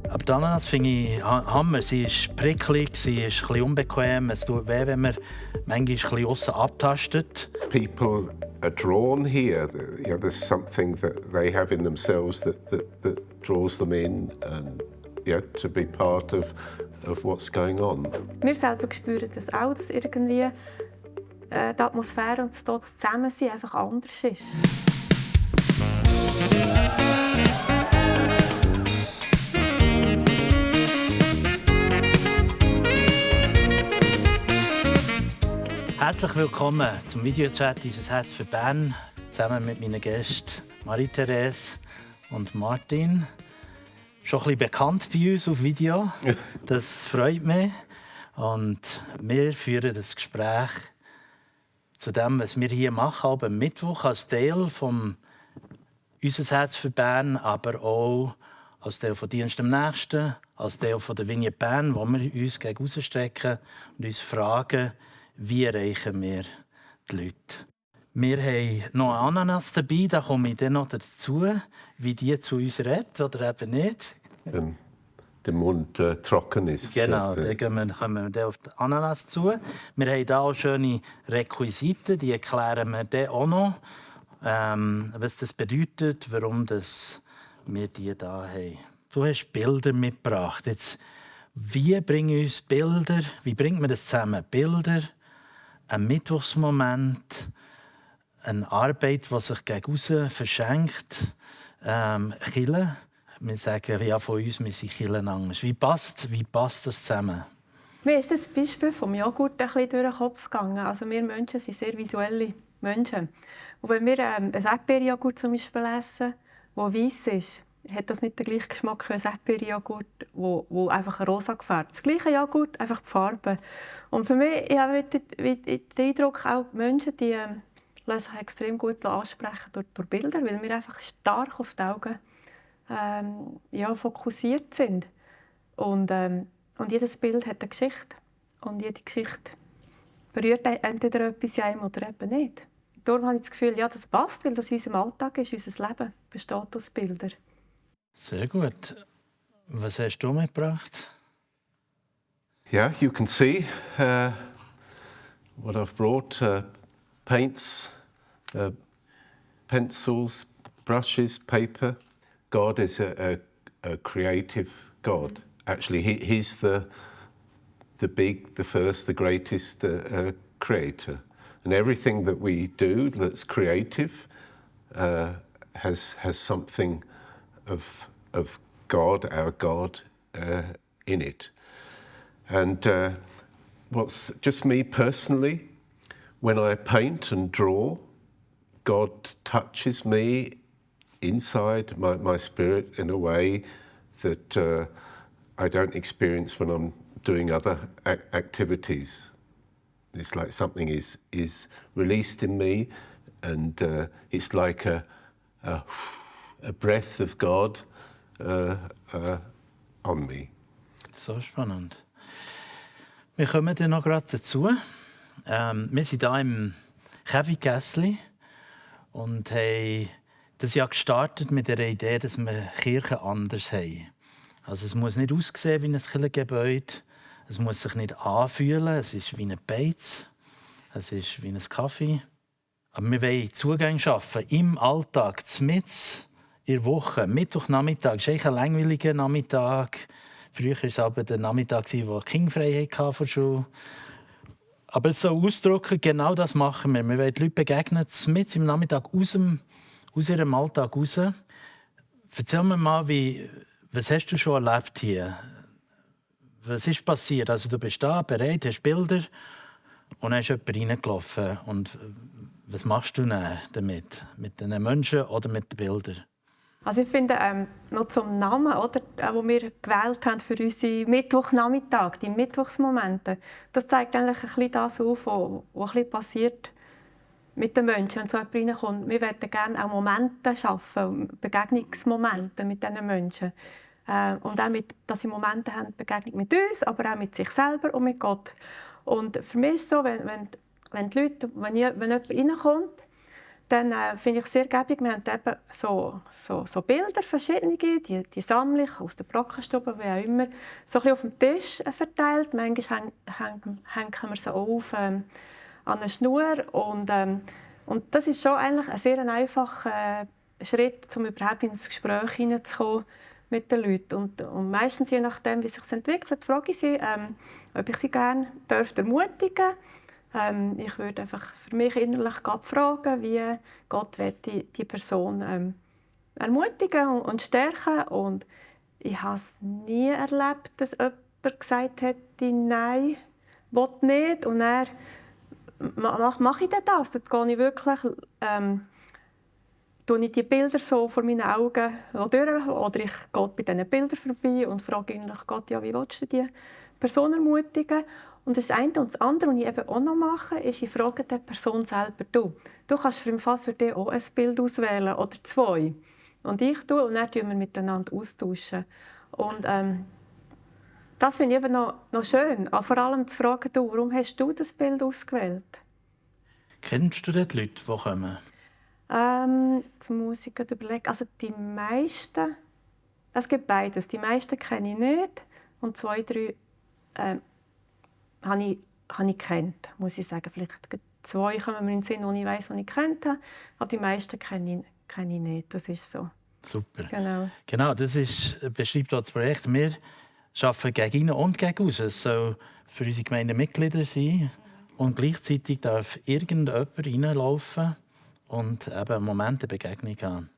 Aber die Ananas finde ich Hammer. Sie ist pricklig, sie ist ein bisschen unbequem. Es tut weh, wenn man manchmal ein bisschen aussen abtastet. People are drawn here. There's something that they have in themselves that draws them in, and to be part of what's going on. Wir selber spüren das auch, dass irgendwie die Atmosphäre und das Zusammensein einfach anders ist. Herzlich willkommen zum Videochat «Unser Herz für Bern» zusammen mit meinen Gästen Marie-Therese und Martin. Schon ein bisschen bekannt bei uns auf Video. Das freut mich. Und wir führen das Gespräch zu dem, was wir hier machen, am Mittwoch als Teil von «Unser Herz für Bern», aber auch als Teil von «Dienst am Nächsten», als Teil von der Vignette Bern, wo wir uns gegen rausstrecken und uns fragen, wie erreichen wir die Leute. Wir haben noch eine Ananas dabei, da komme ich dann noch dazu, wie die zu uns redet oder eben nicht. Wenn der Mund trocken ist. Genau, dann kommen wir auf die Ananas zu. Wir haben hier auch schöne Requisiten, die erklären wir dann auch noch, was das bedeutet, warum wir die hier haben. Du hast Bilder mitgebracht. Jetzt, wie bringen uns Bilder, wie bringt man das zusammen? Bilder, ein Mittwochsmoment, eine Arbeit, die sich gegen raus verschenkt, Kirche. Wir sagen ja von uns, wir sind Kirchenangst. Wie passt das zusammen? Mir ist das Beispiel vom Joghurt ein bisschen durch den Kopf gegangen. Also wir Menschen sind sehr visuelle Menschen. Und wenn wir einen Erdbeerjoghurt zum Beispiel essen, der weiss ist, hat das nicht den gleichen Geschmack wie ein Erdbeerjoghurt, wo einfach rosa gefärbt ist. Das gleiche Joghurt, einfach die Farbe. Und für mich habe ich den Eindruck, auch die Menschen die lassen sich extrem gut ansprechen durch Bilder, weil wir einfach stark auf die Augen fokussiert sind. Und jedes Bild hat eine Geschichte. Und jede Geschichte berührt entweder etwas in einem oder eben nicht. Darum habe ich das Gefühl, ja, das passt, weil das in unserem Alltag ist, unser Leben besteht aus Bildern. Sehr gut. Was hast du mitgebracht? Yeah, you can see what I've brought: paints, pencils, brushes, paper. God is a creative God. Actually, He's the first, the greatest creator. And everything that we do that's creative has something of God, our God, in it. And what's just me personally, when I paint and draw, God touches me inside my spirit in a way that I don't experience when I'm doing other activities. It's like something is released in me, and it's like a breath of God on me. So spannend. Wir kommen dann noch gerade dazu. Wir sind hier im Käfigässli und haben das Jahr gestartet mit der Idee, dass wir Kirchen anders haben. Also es muss nicht aussehen wie ein Kirchengebäude, es muss sich nicht anfühlen, es ist wie ein Beiz, es ist wie ein Kaffee. Aber wir wollen Zugänge schaffen im Alltag, mitten in der Woche. Mittwochnachmittag ist eigentlich ein langweiliger Nachmittag. Früher war es aber der Nachmittag, wo die Kinder frei hatten von der Schule. Aber so ausdrücken, genau das machen wir. Wir wollen die Leute begegnen, mitten im Nachmittag aus ihrem Alltag raus. Erzähl mir mal, was hast du schon erlebt hier? Was ist passiert? Also du bist da, bereit, hast Bilder und dann ist jemand reingelaufen. Und was machst du dann damit? Mit den Menschen oder mit den Bildern? Also ich finde, noch zum Namen, oder, den wir gewählt haben für unsere Mittwochnachmittage, die Mittwochsmomente, das zeigt eigentlich ein bisschen das auf, was ein bisschen passiert mit den Menschen, wenn so jemand reinkommt. Wir möchten gerne auch Momente schaffen, Begegnungsmomente mit diesen Menschen. Und auch, dass sie Momente haben, Begegnung mit uns, aber auch mit sich selber und mit Gott. Und für mich ist es so, wenn jemand reinkommt, dann finde ich sehr gäbig, wir haben eben so Bilder, verschiedene, die sammle ich aus der Brockenstube, wie auch immer, so ein bisschen auf dem Tisch verteilt. Manchmal hängen wir sie auch auf an eine Schnur. Und das ist schon eigentlich ein sehr einfacher Schritt, um überhaupt ins Gespräch hineinzukommen mit den Leuten. Und meistens, je nachdem, wie es sich entwickelt, frage ich sie, ob ich sie gerne ermutigen darf. Ich würde einfach für mich innerlich Gott fragen, wie Gott die Person ermutigen und stärken. Und ich habe es nie erlebt, dass jemand gesagt hätte, nein, will nicht. Und dann mache ich das. Dann gehe ich wirklich tue ich die Bilder so vor meinen Augen durch. Oder ich gehe bei diesen Bildern vorbei und frage innerlich Gott, ja, wie willst du die Person ermutigen? Und das eine und das andere, was ich eben auch noch mache, ist, ich frage die Person selber, du kannst für dich auch ein Bild auswählen oder 2. Und ich tue, und dann tun wir miteinander austauschen. Und das finde ich eben noch schön, auch vor allem zu fragen, warum hast du das Bild ausgewählt? Kennst du dort Leute, die kommen? Jetzt muss ich überlegen. Also die meisten, es gibt beides. Die meisten kenne ich nicht und 2, 3 habe ich gekannt, muss ich sagen. Vielleicht 2 kommen mir in den Sinn, die ich weiss, die ich gekannt habe. Aber die meisten kenne ich nicht. Das ist so. Super. Genau, das beschreibt auch das Projekt. Wir arbeiten gegen innen und gegen aussen. Es soll für unsere Gemeinde Mitglieder sein. Und gleichzeitig darf irgendjemand reinlaufen und eben einen Moment der Begegnung haben.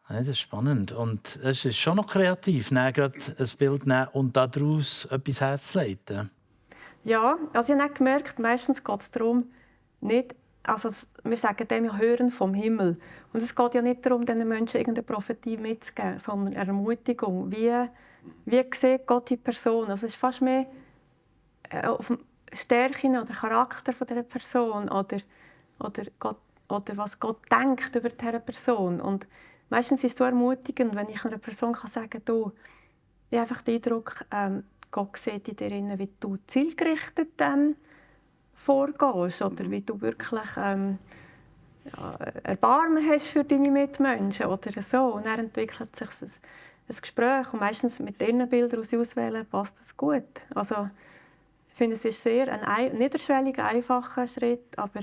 Ja, das ist spannend. Und es ist schon noch kreativ, gerade ein Bild nehmen und daraus etwas herzuleiten. Ja, also ich habe gemerkt, meistens geht es darum, nicht, also wir sagen dem ja Hören vom Himmel. Und es geht ja nicht darum, diesen Menschen irgendeine Prophetie mitzugeben, sondern eine Ermutigung. Wie sieht Gott die Person? Also es ist fast mehr auf die Stärken oder Charakter dieser Person oder was Gott denkt über diese Person. Und meistens ist es so ermutigend, wenn ich einer Person sagen kann, du, ich habe einfach den Eindruck, Gott sieht in dir, wie du zielgerichtet vorgehst oder wie du wirklich Erbarmen hast für deine Mitmenschen oder so. Und dann entwickelt sich ein Gespräch und meistens mit diesen Bildern, die sie auswählen, passt das gut. Also, ich finde, es ist sehr ein niederschwelliger, einfacher Schritt, aber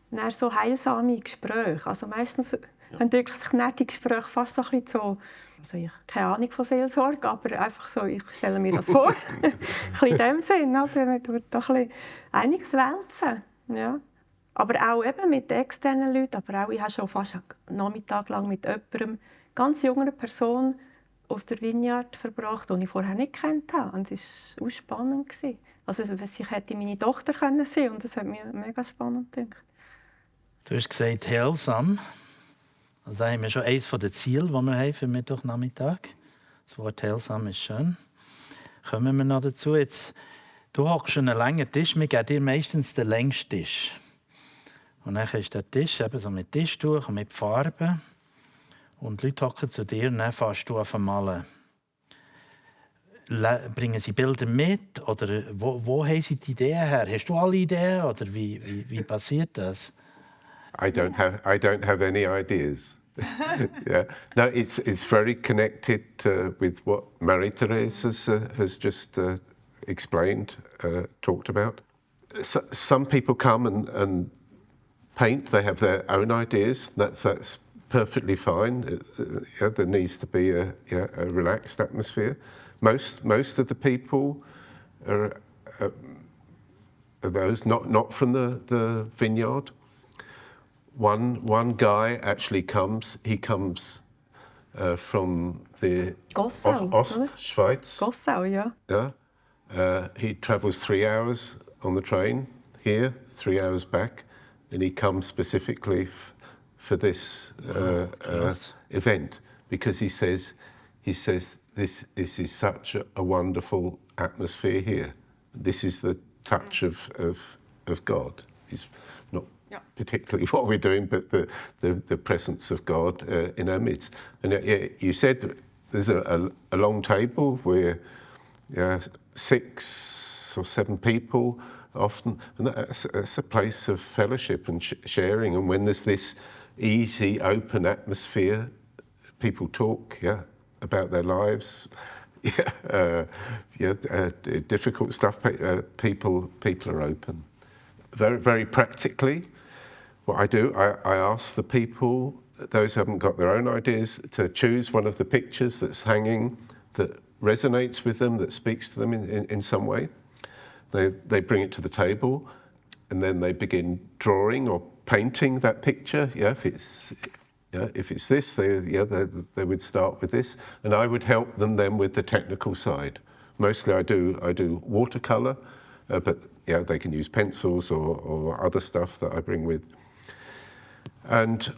dann so heilsame Gespräche. Also meistens entwickelt sich die Gespräche fast so ein bisschen so, also ich habe keine Ahnung von Seelsorge, aber einfach so, ich stelle mir das vor. Ein bisschen in dem Sinn, also man tut da ein bisschen einiges wälzen. Ja. Aber auch eben mit externen Leuten, aber auch, ich habe schon fast einen Nachmittag lang mit jemandem, ganz junger Person aus der Vineyard verbracht, die ich vorher nicht kennt habe. Und es war auch spannend. Also ich hätte meine Tochter sein können und das hat mir mega spannend gedacht. Du hast gesagt, heilsam. Also da haben wir schon eines der Ziele, die wir haben für Mittwochnachmittag. Das Wort heilsam ist schön. Kommen wir noch dazu. Jetzt, du hockst an einem langen Tisch. Wir geben dir meistens den längsten Tisch. Und dann ist der Tisch eben so mit Tischtuch und mit Farben. Und die Leute hocken zu dir und dann fährst du an malen. Bringen sie Bilder mit? Oder wo haben sie die Ideen her? Hast du alle Ideen? Oder wie passiert das? I don't have any ideas. Yeah, no, it's very connected with what Marie-Therese has just explained, talked about. Some people come and paint. They have their own ideas. That's perfectly fine. There needs to be a relaxed atmosphere. Most of the people are those not from the vineyard. One guy actually comes. He comes from the Ostschweiz. Gossau, yeah. Yeah. He travels 3 hours on the train here, 3 hours back, and he comes specifically for this event because he says this is such a wonderful atmosphere here. This is the touch of God. He's not particularly what we're doing, but the presence of God in our midst. And you said there's a long table where 6 or 7 people often, and that's a place of fellowship and sharing. And when there's this easy, open atmosphere, people talk, about their lives, difficult stuff. People are open. Very, very practically, what I do, I ask the people, those who haven't got their own ideas, to choose one of the pictures that's hanging that resonates with them, that speaks to them in some way. They bring it to the table, and then they begin drawing or painting that picture. If it's this, they would start with this, and I would help them then with the technical side. Mostly I do watercolor, but they can use pencils or other stuff that I bring with. And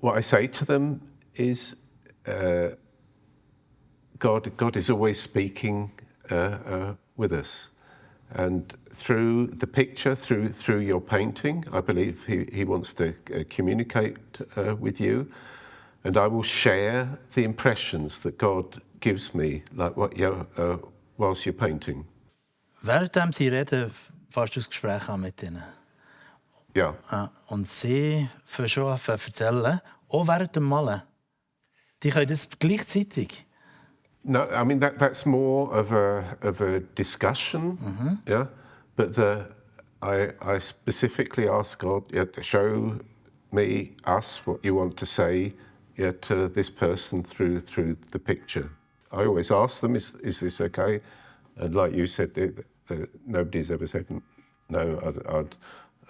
what I say to them is, God is always speaking with us, and through the picture, through your painting, I believe He wants to communicate with you, and I will share the impressions that God gives me, like whilst you're painting. Während sie reden, fährst du das Gespräch an mit ihnen. Ja. Und sie fangen schon an zu erzählen, auch während dem Malen. Die können das gleichzeitig. No, I mean that's more of a discussion, But I specifically ask God, to show us what you want to say, to this person through the picture. I always ask them, is this okay? And like you said, nobody's ever said no.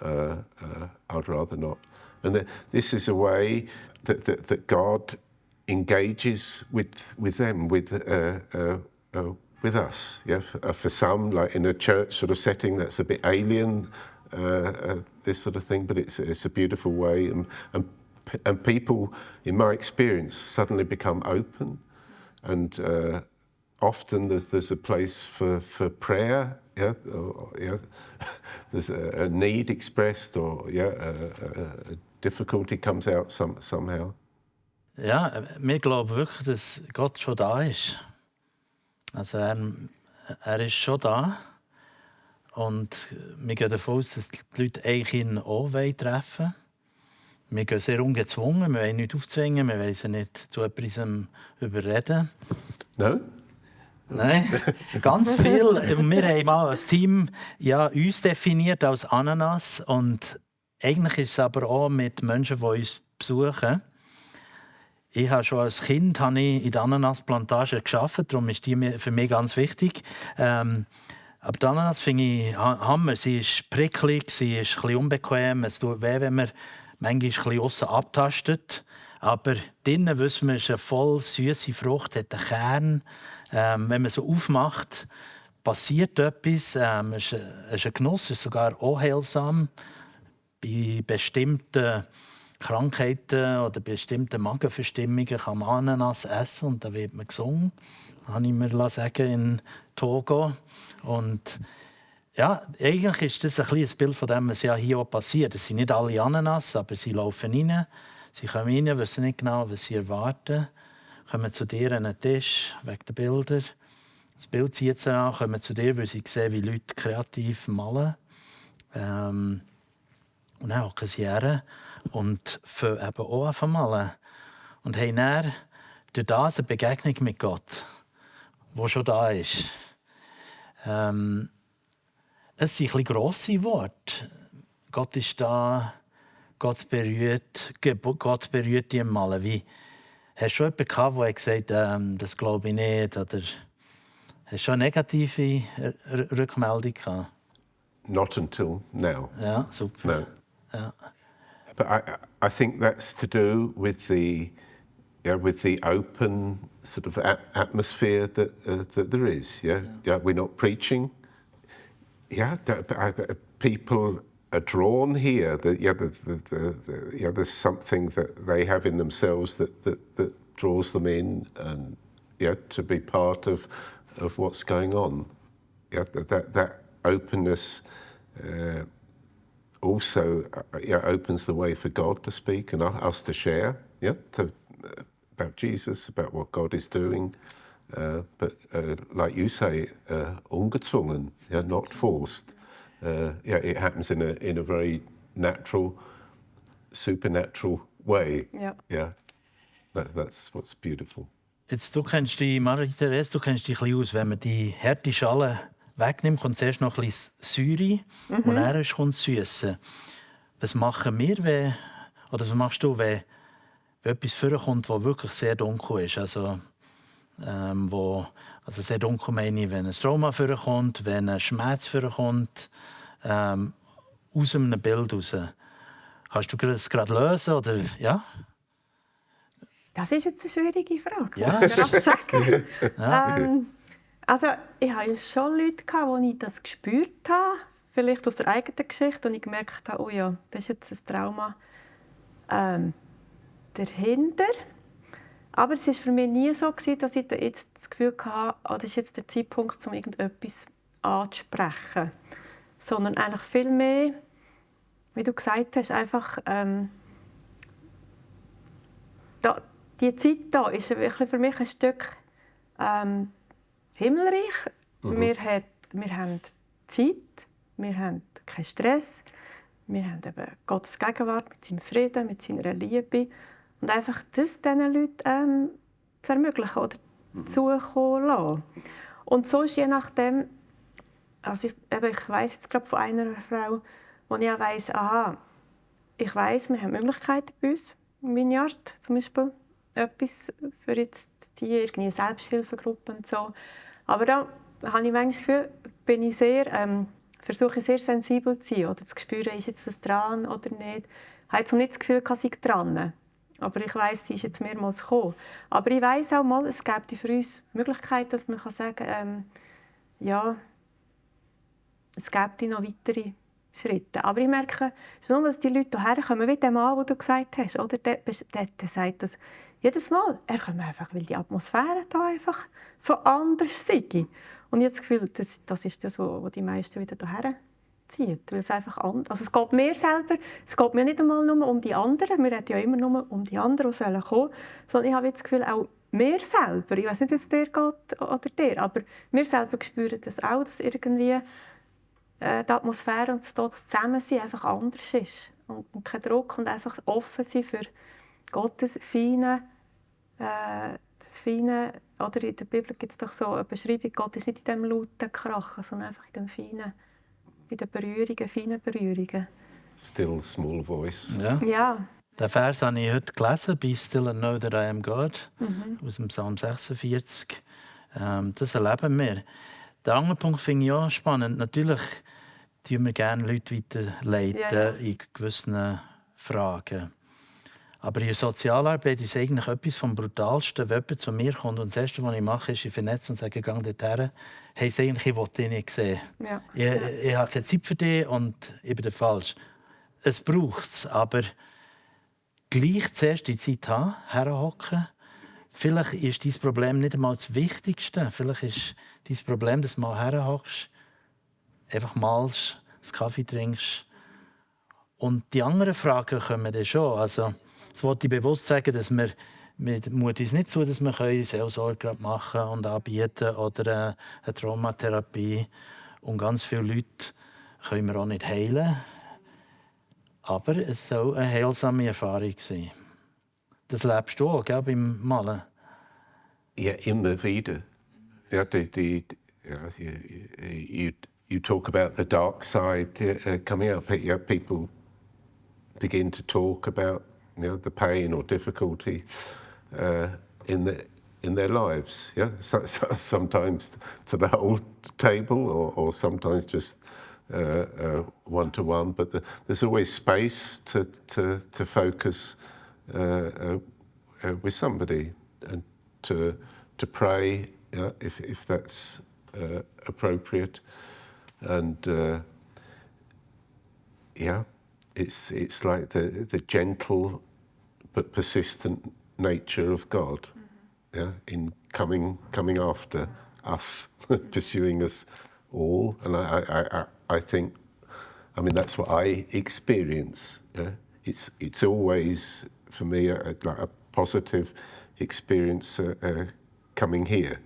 I'd rather not. And this is a way that God engages with them, with us. For some, like in a church sort of setting, that's a bit alien, this sort of thing. But it's a beautiful way, and people, in my experience, suddenly become open, and often there's a place for prayer. There's a need expressed, or a difficulty comes out somehow. Ja, wir glauben wirklich, dass Gott schon da ist. Also er ist schon da. Und wir gehen davon aus, dass die Leute ihn auch treffen wollen. Wir gehen sehr ungezwungen, wir wollen nichts aufzwingen, wir wollen sie nicht zu etwas überreden. No? Nein, ganz viel. Wir haben mal als Team uns definiert als Ananas. Und eigentlich ist es aber auch mit Menschen, die uns besuchen. Ich habe schon als Kind in der Ananasplantage gearbeitet, darum ist die für mich ganz wichtig. Aber die Ananas finde ich Hammer. Sie ist pricklig, sie ist ein bisschen unbequem. Es tut weh, wenn man manchmal ein bisschen aussen abtastet. Aber drinnen wissen wir, es ist eine voll süße Frucht, hat einen Kern. Wenn man so aufmacht, passiert etwas. Es ist ein Genuss, es ist sogar auch heilsam. Bei bestimmten Krankheiten oder bestimmten Magenverstimmungen kann man Ananas essen und dann wird man gesund. Das habe ich mir sagen in Togo. Und ja, eigentlich ist das ein kleines Bild von dem, was hier auch passiert. Es sind nicht alle Ananas, aber sie laufen rein. Sie kommen rein, wissen nicht genau, was sie erwarten. Kommen zu dir an den Tisch, wegen der Bilder. Das Bild zieht sie an, kommen zu dir, weil sie sehen, wie Leute kreativ malen. Und dann hocken sie her und fangen eben auch an zu malen. Und haben dann durch das eine Begegnung mit Gott, die schon da ist. Es sind ein bisschen grosse Worte. Gott ist da, Gott berührt die im Malen. Wie, hast du schon jemanden gehabt, der gesagt hat, das glaube ich nicht? Oder hast du schon eine negative Rückmeldung gehabt? Not until now. Ja, super. No. Ja. But I think that's to do with the open sort of atmosphere that there is. We're not preaching. People are drawn here. There's something that they have in themselves that draws them in, and to be part of what's going on. That openness. Also opens the way for God to speak and us to share about Jesus, about what God is doing. but like you say, ungezwungen, yeah, not forced. Yeah, it happens in a very natural, supernatural way. Ja. Yeah, that's what's beautiful. Jetzt, du kennst dich, Marie-Therese, du kennst dich ein bisschen aus, wenn man die harte Schale wegnimmt, kommt zuerst noch ein bisschen Säure und dann kommt das Süße. Was machen wir, oder was machst du, wenn etwas vorkommt, das wirklich sehr dunkel ist? Also sehr dunkel meine ich, wenn ein Trauma vorkommt, wenn ein Schmerz vorkommt, aus einem Bild raus. Kannst du das gerade lösen? Oder, ja? Das ist jetzt eine schwierige Frage. Ja. Also, ich hatte schon Leute, wo ich das gespürt habe, vielleicht aus der eigenen Geschichte, und ich gemerkt habe, oh ja, das ist jetzt ein Trauma dahinter. Aber es war für mich nie so, dass ich jetzt das Gefühl hatte, das ist jetzt der Zeitpunkt, um irgendetwas anzusprechen. Sondern eigentlich viel mehr, wie du gesagt hast, einfach die Zeit hier ist wirklich für mich ein Stück himmelreich. Wir haben Zeit, wir haben keinen Stress, wir haben eben Gottes Gegenwart mit seinem Frieden, mit seiner Liebe. Und einfach das diesen Leuten zu ermöglichen oder zukommen lassen. Und so ist je nachdem, also ich weiss jetzt gerade von einer Frau, wo ich auch weiss, ich weiss, wir haben Möglichkeiten bei uns, im Vineyard zum Beispiel, etwas für jetzt die irgendwie Selbsthilfegruppen und so. Aber da habe ich manchmal das Gefühl, versuche ich sehr sensibel zu sein oder zu spüren, ist jetzt das dran oder nicht. Ich habe jetzt noch nicht das Gefühl, dass ich dran. Aber ich weiss, sie ist jetzt mehrmals gekommen. Aber ich weiss auch mal, es gibt für uns Möglichkeiten, dass man sagen kann, es gibt noch weitere Schritte. Aber ich merke schon, dass die Leute hierher kommen, wie der Mann, den du gesagt hast. Oder der sagt das jedes Mal. Er kommt einfach, weil die Atmosphäre hier einfach so anders sei. Und ich habe das Gefühl, das ist das, was die meisten wieder hierher zieht. Weil es einfach anders. Also es geht mir selber, es geht mir nicht einmal nur um die anderen. Wir reden ja immer nur um die anderen, die kommen sollen. Sondern ich habe das Gefühl, auch mir selber, ich weiß nicht, wie es dir geht oder dir, aber wir selber spüren das auch, dass irgendwie die Atmosphäre und das Zusammensein einfach anders ist. Und kein Druck und einfach offen sein für Gottes Feine, das Feine, oder in der Bibel gibt es doch so eine Beschreibung, Gott ist nicht in dem lauten Krachen, sondern einfach in dem Feinen, in den Berührungen, feinen Berührungen. Still small voice. Ja. Den Vers habe ich heute gelesen, «Be still and know that I am God», aus dem Psalm 46. Das erleben wir. Der andere Punkt finde ich auch spannend. Natürlich tun wir gerne Leute weiterleiten in gewissen Fragen. Aber in der Sozialarbeit ist eigentlich etwas vom Brutalsten, wenn jemand zu mir kommt und das Erste, was ich mache, ist, ich vernetze und sage, gang dorthin. Hey, ich will dich nicht sehen. Ja. Ich habe keine Zeit für dich und ich bin falsch. Es braucht es, aber gleich zuerst die Zeit haben, herhocken. Vielleicht ist dein Problem nicht einmal das Wichtigste. Vielleicht ist dein Problem, dass du mal herhockst, einfach malst, einen Kaffee trinkst. Und die anderen Fragen kommen dann schon. Also, das wollte ich bewusst sagen, dass wir mut uns nicht zu, dass wir Seelsorge machen und anbieten oder eine Traumatherapie. Und ganz viele Leute können wir auch nicht heilen. Aber es soll eine heilsame Erfahrung sein. Das lebst du auch, gell, beim Malen? Ja, immer wieder. Ja, you talk about the dark side coming up. Yeah, people begin to talk about the pain or difficulty in their lives. Yeah, so sometimes to the whole table, or sometimes just one-to-one. But there's always space to focus with somebody and to pray if that's appropriate. And it's like the gentle but persistent nature of God, in coming after us, pursuing us all. And I think, I mean, that's what I experience. It's always for me like a positive experience coming here.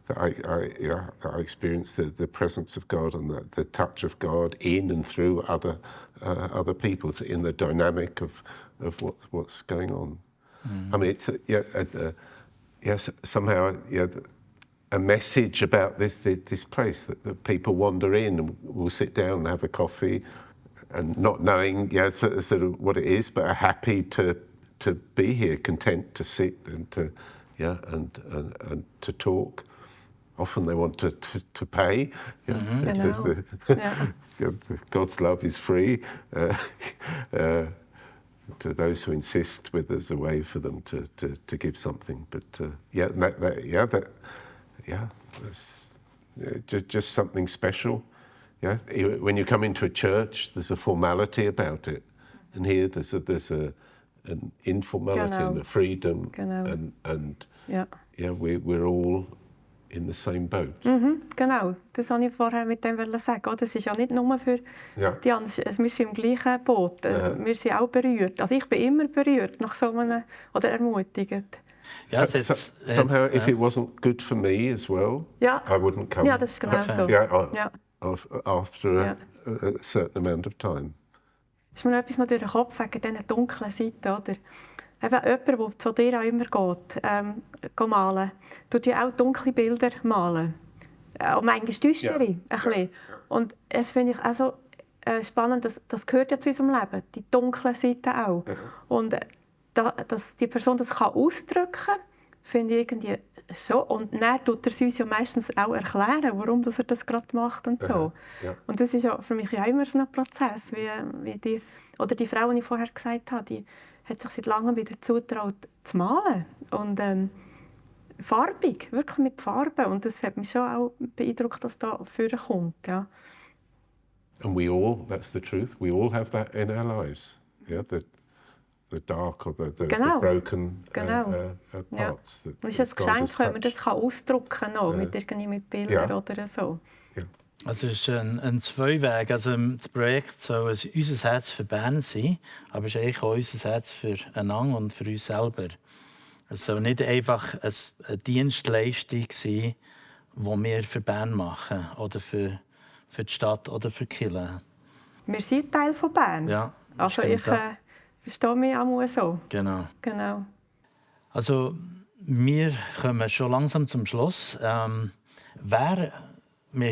that I experience the presence of God and the touch of God in and through other people in the dynamic of what's going on. I mean, it's somehow a message about this place that people wander in and will sit down and have a coffee, and not knowing sort of what it is, but are happy to be here, content to sit and to and to talk. Often they want to pay. God's love is free. To those who insist, where there's a way for them to give something. But that's just something special. Yeah, when you come into a church, there's a formality about it, and here there's an informality and a freedom, and we're all in the same boat. Genau, das wollte ich vorher mit dem sagen. Das ist ja nicht nur für die anderen, wir sind im gleichen Boot, wir sind auch berührt. Also ich bin immer berührt nach so einem, oder ermutigend. Ja, somehow, if it wasn't good for me as well, I wouldn't come. Ja, das ist genau so. After a certain amount of time. Ist mir etwas noch durch den Kopf wegen diesen dunklen Seiten, oder? Eben jemand, der zu dir auch immer geht, malen, tut ja auch dunkle Bilder malen. Und manchmal düstere, ein bisschen. Und das finde ich auch so spannend, das gehört ja zu unserem Leben, die dunklen Seiten auch. Und dass die Person das ausdrücken kann, finde ich irgendwie so. Und dann tut er es uns ja meistens auch erklären, warum er das gerade macht und so. Und das ist ja für mich ja immer so ein Prozess, wie die Frau, die ich vorher gesagt habe, die hat sich seit langem wieder zutraut zu malen. Und farbig, wirklich mit Farben. Und das hat mich schon auch beeindruckt, dass da vorkommt. Ja. And we all, that's the truth, we all have that in our lives. Yeah, the dark or the broken parts. Ja. Das ist ein Geschenk, wenn man das ausdrücken kann, mit Bildern oder so. Ja. Also es ist ein Zweiweg. Also das Projekt soll unser Herz für Bern sein, aber es ist eigentlich auch unser Herz für einander und für uns selber. Es soll nicht einfach eine Dienstleistung sein, die wir für Bern machen oder für die Stadt oder für die Kirche. Wir sind Teil von Bern. Ja, also ich verstehe mich auch so. Genau. Also wir kommen schon langsam zum Schluss. Wir haben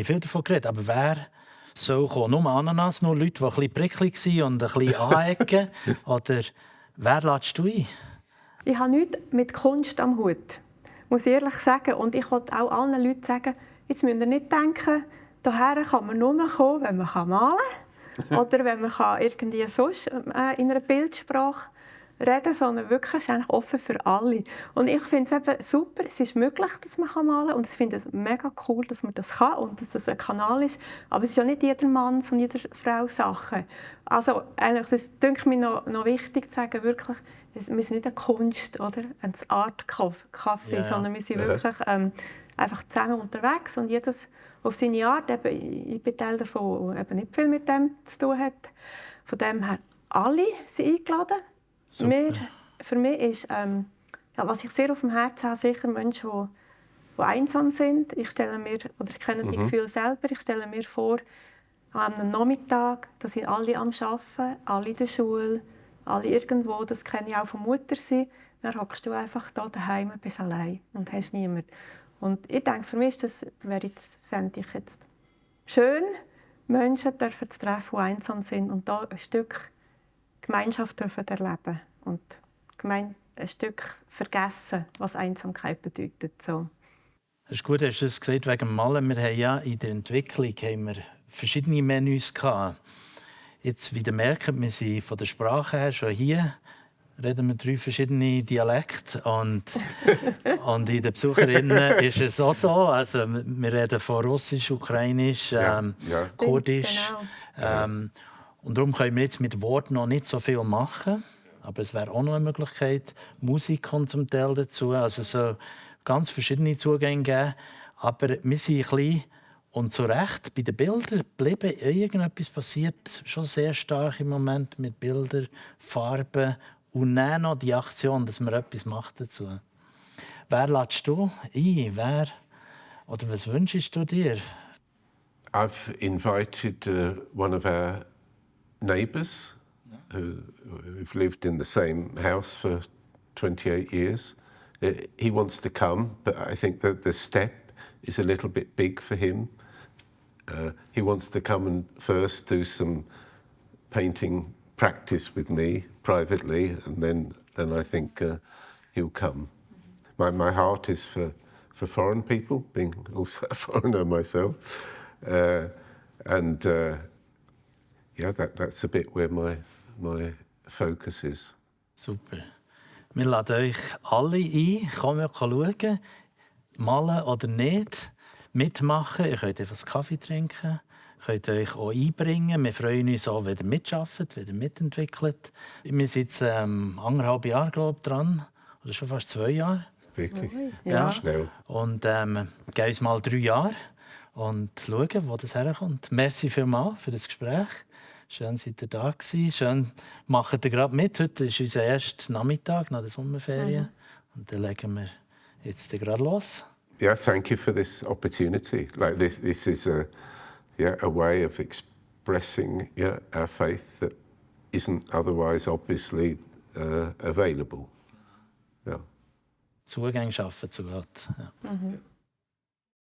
viel davon geredet, aber wer soll kommen? Nur Ananas, nur Leute, die ein bisschen pricklig waren und ein bisschen anecken? Oder wer lädst du ein? Ich habe nichts mit Kunst am Hut, muss ich ehrlich sagen. Und ich wollte auch allen Leuten sagen, jetzt müsst ihr nicht denken, hierher kann man nur kommen, wenn man malen kann. Oder wenn man irgendwie sonst in einer Bildsprache reden, sondern wirklich ist eigentlich offen für alle. Und ich finde es eben super, es ist möglich, dass man malen kann. Und ich finde es mega cool, dass man das kann und dass das ein Kanal ist. Aber es ist ja nicht jeder Manns und jeder Frau Sache. Also eigentlich, das denke mir noch wichtig zu sagen, wirklich, wir sind nicht eine Kunst oder eine Art Kaffee, sondern wir sind wirklich einfach zusammen unterwegs und jedes auf seine Art. Eben, ich bin Teil davon, der nicht viel mit dem zu tun hat. Von dem her, alle sind eingeladen. Für mich ist, was ich sehr auf dem Herzen habe, sicher Menschen, die einsam sind. Ich kenne die Gefühle selber. Ich stelle mir vor, an einem Nachmittag, da sind alle am Arbeiten, alle in der Schule, alle irgendwo, das kenne ich auch von Mutter sein. Dann hockst du einfach da daheim, bist allein und hast niemanden. Und ich denke, für mich fände ich jetzt schön, Menschen zu treffen, die einsam sind und da ein Stück Gemeinschaft dürfen erleben und ein Stück vergessen, was Einsamkeit bedeutet. So. Das ist gut, hast du es gesagt, wegen dem Malen. Wir haben ja in der Entwicklung verschiedene Menüs gehabt. Jetzt, wie ihr merkt, wir sind von der Sprache her schon hier. Reden wir 3 verschiedene Dialekte und in den Besucherinnen ist es auch so. Also, wir reden von Russisch, Ukrainisch, Kurdisch. Genau. Und darum können wir jetzt mit Worten noch nicht so viel machen. Aber es wäre auch noch eine Möglichkeit. Musik kommt zum Teil dazu. Also so ganz verschiedene Zugänge geben. Aber wir sind ein bisschen, und zu Recht, bei den Bildern geblieben. Irgendetwas passiert schon sehr stark im Moment mit Bildern, Farben und dann noch die Aktion, dass man etwas macht dazu. Wer lädst du ein? Oder was wünschst du dir? I've invited one of our neighbours who've lived in the same house for 28 years. He wants to come, but I think that the step is a little bit big for him. He wants to come and first do some painting practice with me privately, and then I think he'll come. My heart is for foreign people, being also a foreigner myself, and that's a bit where my focus is. Super. Wir laden euch alle ein, kommt schauen, malen oder nicht, mitmachen. Ihr könnt einfach einen Kaffee trinken, könnt euch auch einbringen. Wir freuen uns auch, wenn ihr mitarbeitet, wenn ihr mitentwickelt. Wir sind jetzt 1,5 Jahre dran, oder schon fast 2 Jahre. Wirklich? Ja. Schnell. Und geben uns mal 3 Jahre und schauen, wo das herkommt. Merci vielmals für das Gespräch. Schön, seid ihr da gewesen. Schön, macht ihr gerade mit. Heute ist unser erster Nachmittag nach der Sommerferien. Und dann legen wir jetzt gerade los. Yeah, thank you for this opportunity. Like this is a way of expressing our faith that isn't otherwise obviously available. Yeah. Zugang schaffen zu Gott. Ja.